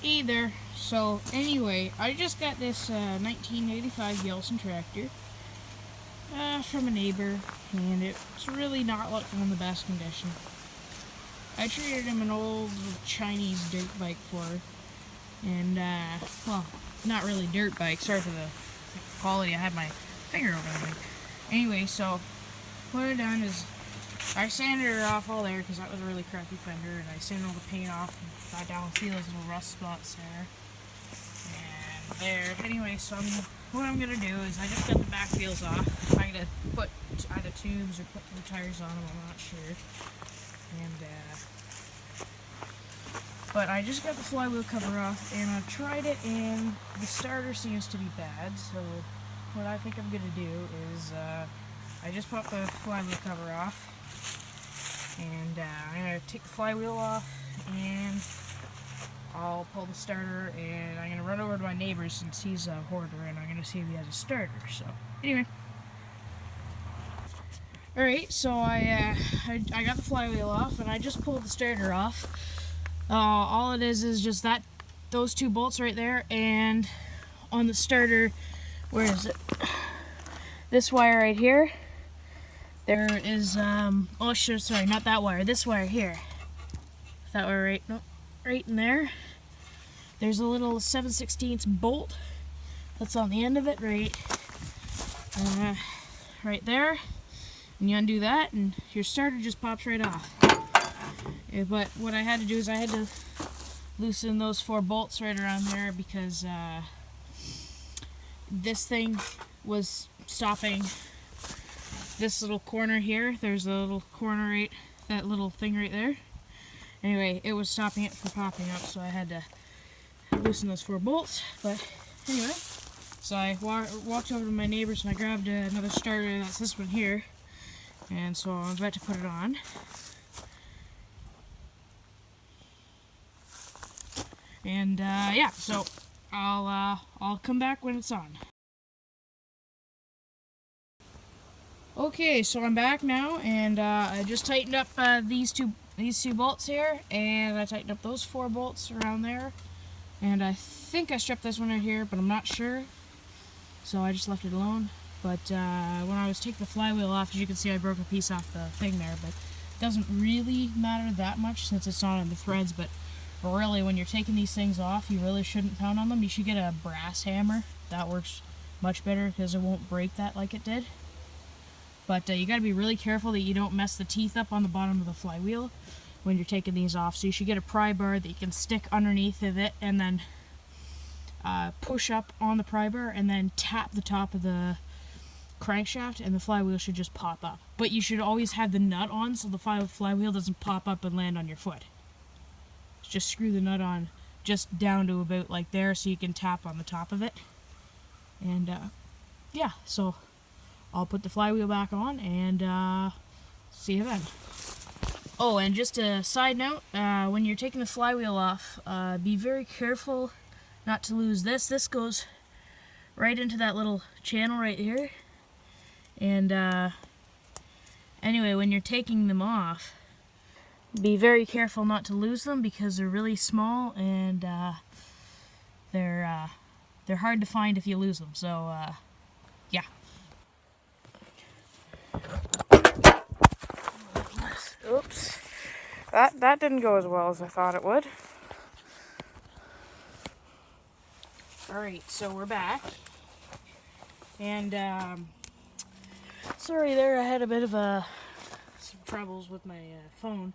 Hey there. So anyway, I just got this 1985 Gilson tractor from a neighbor, and it's really not looking in the best condition. I treated him an old Chinese dirt bike for, and well, not really dirt bike. Sorry for the quality. I had my finger over the thing. Anyway, so what I done is I sanded her off all there because that was a really crappy fender, and I sanded all the paint off and got down and see those little rust spots there and there. Anyway, so what I'm gonna do is I just got the back wheels off. I'm gonna put either tubes or put new tires on them. I'm not sure. And but I just got the flywheel cover off, and I tried it, and the starter seems to be bad. So what I think I'm gonna do is I just popped the flywheel cover off. And I'm going to take the flywheel off, and I'll pull the starter, and I'm going to run over to my neighbor since he's a hoarder, and I'm going to see if he has a starter. So, anyway. Alright, so I got the flywheel off, and I just pulled the starter off. All it is just those two bolts right there, and on the starter, where is it? This wire right here. There is, oh sure, sorry, not that wire, this wire here. That wire right, no, right in there. There's a little 7/16 bolt that's on the end of it, right there. And you undo that, and your starter just pops right off. But what I had to do is I had to loosen those 4 bolts right around there because this thing was stopping. This little corner here, there's a little corner right, that little thing right there. Anyway, it was stopping it from popping up, so I had to loosen those 4 bolts. But anyway, so I walked over to my neighbor's and I grabbed another starter, that's this one here. And so I'm about to put it on. And yeah, so I'll come back when it's on. Okay, so I'm back now, and I just tightened up these two bolts here, and I tightened up those 4 bolts around there, and I think I stripped this one right here, but I'm not sure, so I just left it alone. But when I was taking the flywheel off, as you can see, I broke a piece off the thing there, but it doesn't really matter that much since it's not on the threads. But really, when you're taking these things off, you really shouldn't pound on them. You should get a brass hammer. That works much better because it won't break that like it did. But you got to be really careful that you don't mess the teeth up on the bottom of the flywheel when you're taking these off. So you should get a pry bar that you can stick underneath of it, and then push up on the pry bar, and then tap the top of the crankshaft, and the flywheel should just pop up. But you should always have the nut on so the flywheel doesn't pop up and land on your foot. Just screw the nut on just down to about like there so you can tap on the top of it. And yeah, so I'll put the flywheel back on and see you then. Oh, and just a side note, when you're taking the flywheel off, be very careful not to lose this. This goes right into that little channel right here. And anyway, when you're taking them off, be very careful not to lose them because they're really small, and they're hard to find if you lose them. So yeah. Oops. That didn't go as well as I thought it would. Alright, so we're back. And sorry there, I had a bit of some troubles with my phone.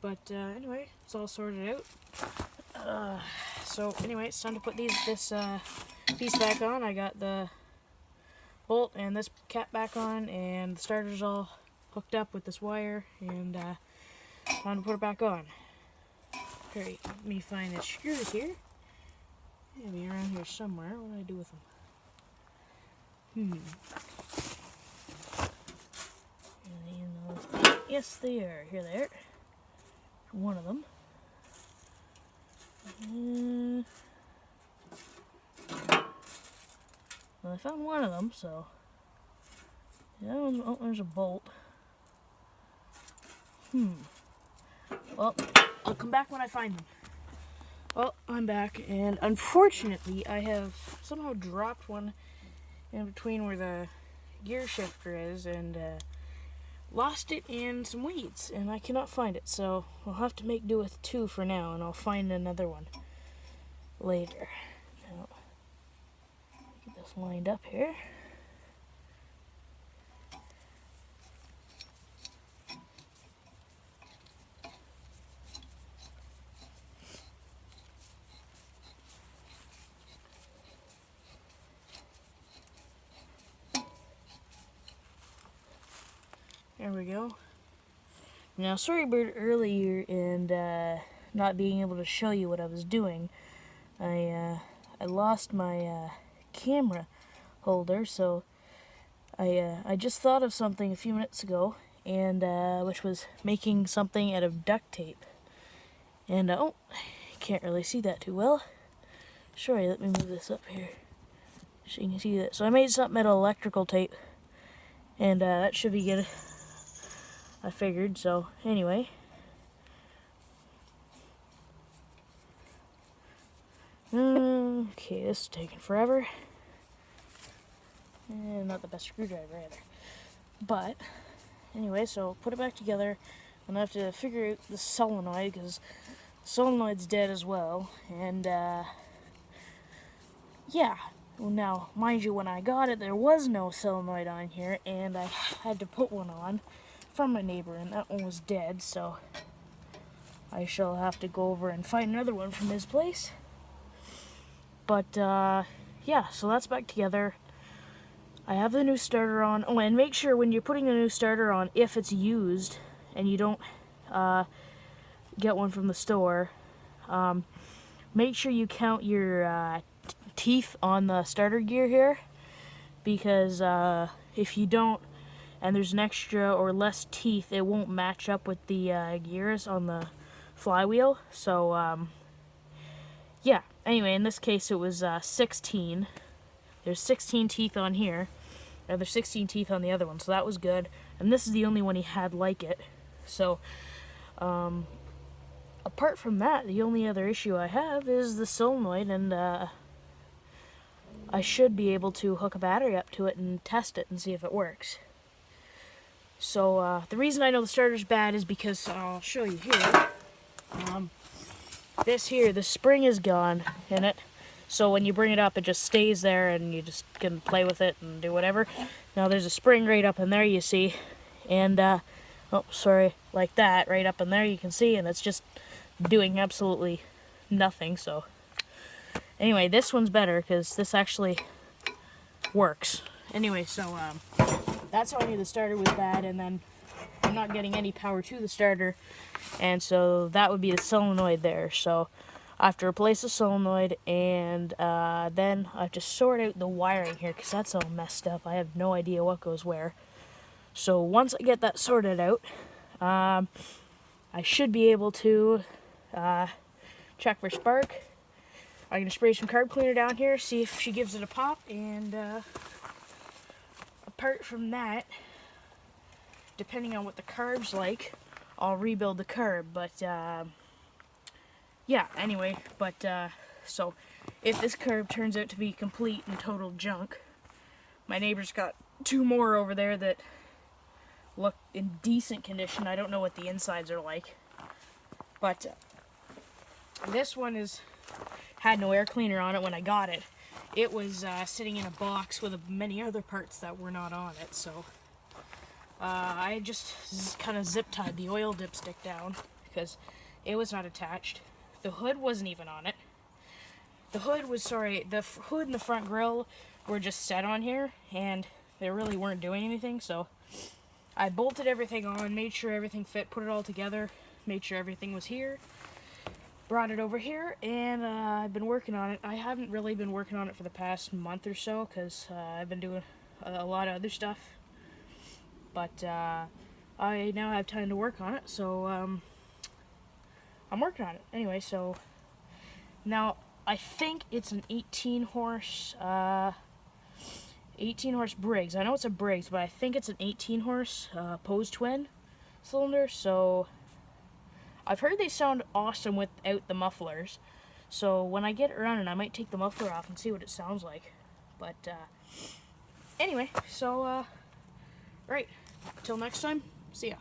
But anyway, it's all sorted out. So anyway, it's time to put this piece back on. I got the bolt and this cap back on, and the starter's all hooked up with this wire, and time to put it back on. Alright, let me find the screws here. Maybe around here somewhere. What do I do with them? Yes, they are. Here they are. One of them. Well, I found one of them, so yeah, oh, there's a bolt. Well, I'll come back when I find them. Well, I'm back, and unfortunately, I have somehow dropped one in between where the gear shifter is, and lost it in some weeds, and I cannot find it, so I'll have to make do with two for now, and I'll find another one later. Now, get this lined up here. There we go. Now, sorry about earlier and not being able to show you what I was doing. I lost my camera holder, so I just thought of something a few minutes ago, and which was making something out of duct tape. And oh, can't really see that too well. Sorry, let me move this up here so you can see that. So I made something out of electrical tape, and that should be good, I figured. So anyway, okay, this is taking forever, and not the best screwdriver either. But anyway, so put it back together. I'm gonna have to figure out the solenoid because the solenoid's dead as well. And yeah, well, now mind you, when I got it, there was no solenoid on here, and I had to put one on from my neighbor, and that one was dead. So I shall have to go over and find another one from his place. But yeah, so that's back together. I have the new starter on. Oh, and make sure when you're putting the new starter on, if it's used and you don't get one from the store, make sure you count your teeth on the starter gear here, because if you don't and there's an extra or less teeth, it won't match up with the gears on the flywheel. So yeah, anyway, in this case it was 16. There's 16 teeth on here. There's 16 teeth on the other one, so that was good. And this is the only one he had like it. So, apart from that, the only other issue I have is the solenoid, and I should be able to hook a battery up to it and test it and see if it works. So, the reason I know the starter's bad is because, I'll show you here. This here, the spring is gone in it. So when you bring it up, it just stays there, and you just can play with it and do whatever. Now there's a spring right up in there, you see, and oh, sorry, like that, right up in there, you can see, and it's just doing absolutely nothing. So anyway, this one's better because this actually works. Anyway, so that's how I knew the starter was bad, and then I'm not getting any power to the starter, and so that would be the solenoid there. So I have to replace the solenoid, and then I have to sort out the wiring here because that's all messed up. I have no idea what goes where. So once I get that sorted out, I should be able to check for spark. I'm going to spray some carb cleaner down here, see if she gives it a pop, and apart from that, depending on what the carb's like, I'll rebuild the carb. But yeah, anyway, but so if this curb turns out to be complete and total junk, my neighbor's got two more over there that look in decent condition. I don't know what the insides are like, but this one had no air cleaner on it when I got it. It was sitting in a box with many other parts that were not on it, so I just kind of zip tied the oil dipstick down because it was not attached. The hood wasn't even on it. The hood was, the hood and the front grille were just set on here, and they really weren't doing anything, so I bolted everything on, made sure everything fit, put it all together, made sure everything was here, brought it over here, and I've been working on it. I haven't really been working on it for the past month or so, because I've been doing a lot of other stuff, but I now have time to work on it, so I'm working on it. Anyway, so now I think it's an 18 horse Briggs. I know it's a Briggs, but I think it's an 18 horse Pose twin cylinder. So I've heard they sound awesome without the mufflers. So when I get it running, I might take the muffler off and see what it sounds like. But anyway, so right, till next time, see ya.